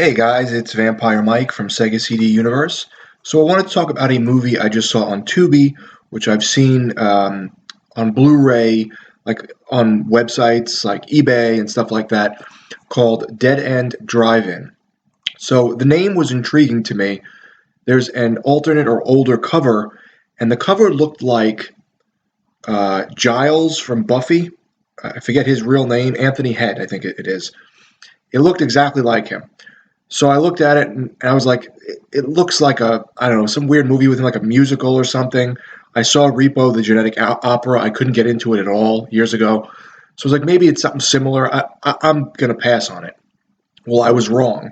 Hey guys, it's Vampire Mike from Sega CD Universe. So I wanted to talk about a movie I just saw on Tubi, which I've seen on Blu-ray, like on websites like eBay and stuff like that, called Dead End Drive-In. So the name was intriguing to me. There's an alternate or older cover, and the cover looked like Giles from Buffy. I forget his real name, Anthony Head, I think it is. It looked exactly like him. So I looked at it and I was like, it looks like I don't know, some weird movie with like a musical or something. I saw Repo, the Genetic Opera. I couldn't get into it at all years ago. So I was like, maybe it's something similar. I'm going to pass on it. Well, I was wrong.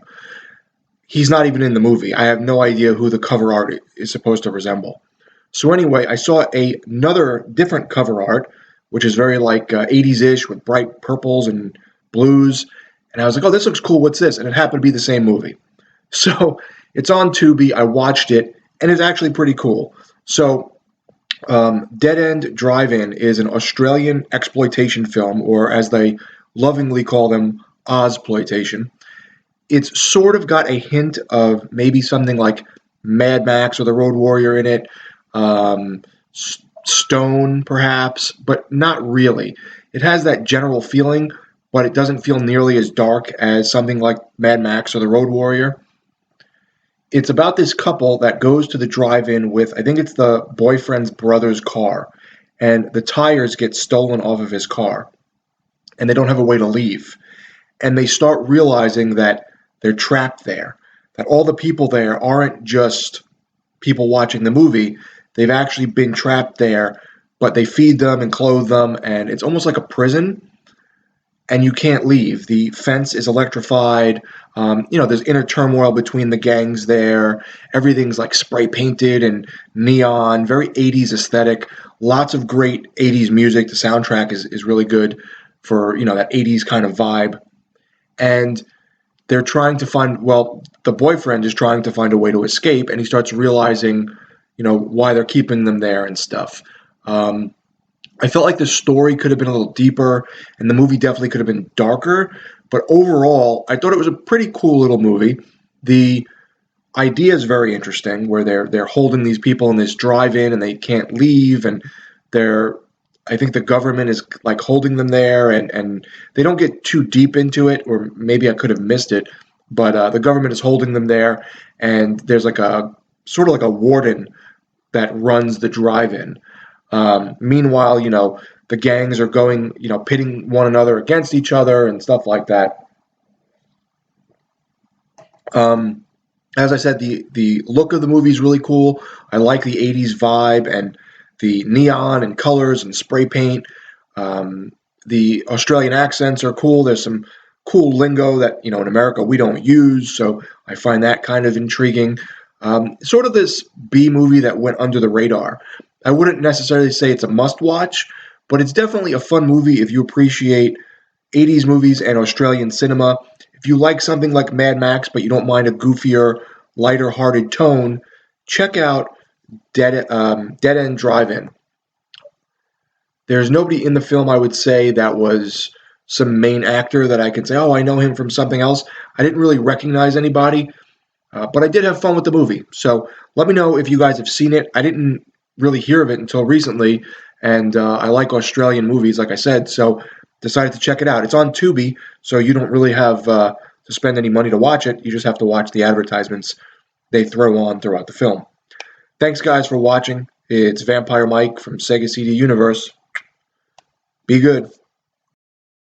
He's not even in the movie. I have no idea who the cover art is supposed to resemble. So anyway, I saw another different cover art, which is very like 80s-ish with bright purples and blues. And I was like, oh, this looks cool. What's this? And it happened to be the same movie. So it's on Tubi. I watched it, and it's actually pretty cool. So Dead End Drive-In is an Australian exploitation film, or as they lovingly call them, Ozploitation. It's sort of got a hint of maybe something like Mad Max or The Road Warrior in it, um, Stone perhaps, but not really. It has that general feeling, but it doesn't feel nearly as dark as something like Mad Max or The Road Warrior. It's about this couple that goes to the drive-in with, I think it's the boyfriend's brother's car, and the tires get stolen off of his car, and they don't have a way to leave. And they start realizing that they're trapped there, that all the people there aren't just people watching the movie, they've actually been trapped there, but they feed them and clothe them, and it's almost like a prison and you can't leave. The fence is electrified. There's inner turmoil between the gangs there. Everything's like spray painted and neon, very 80s aesthetic. Lots of great 80s music. The soundtrack is really good for, that 80s kind of vibe. And they're trying to find, well, the boyfriend is trying to find a way to escape, and he starts realizing, why they're keeping them there and stuff. I felt like the story could have been a little deeper, and the movie definitely could have been darker. But overall, I thought it was a pretty cool little movie. The idea is very interesting, where they're holding these people in this drive-in and they can't leave, and they're I think the government is like holding them there, and they don't get too deep into it, or maybe I could have missed it, but the government is holding them there, and there's like a sort of like a warden that runs the drive-in. Meanwhile, the gangs are going, pitting one another against each other and stuff like that. Um, as I said, the look of the movie is really cool. I like the '80s vibe and the neon and colors and spray paint. Um, the Australian accents are cool. There's some cool lingo that in America we don't use, so I find that kind of intriguing. Sort of this B movie that went under the radar. I wouldn't necessarily say it's a must watch, but it's definitely a fun movie if you appreciate 80s movies and Australian cinema. If you like something like Mad Max, but you don't mind a goofier, lighter hearted tone, check out Dead End Drive In. There's nobody in the film I would say that was some main actor that I could say, oh, I know him from something else. I didn't really recognize anybody, but I did have fun with the movie. So let me know if you guys have seen it. I didn't really hear of it until recently, and I like Australian movies, like I said, so decided to check it out. It's on Tubi, so you don't really have to spend any money to watch it. You just have to watch the advertisements they throw on throughout the film. Thanks, guys, for watching. It's Vampire Mike from Sega CD Universe. Be good.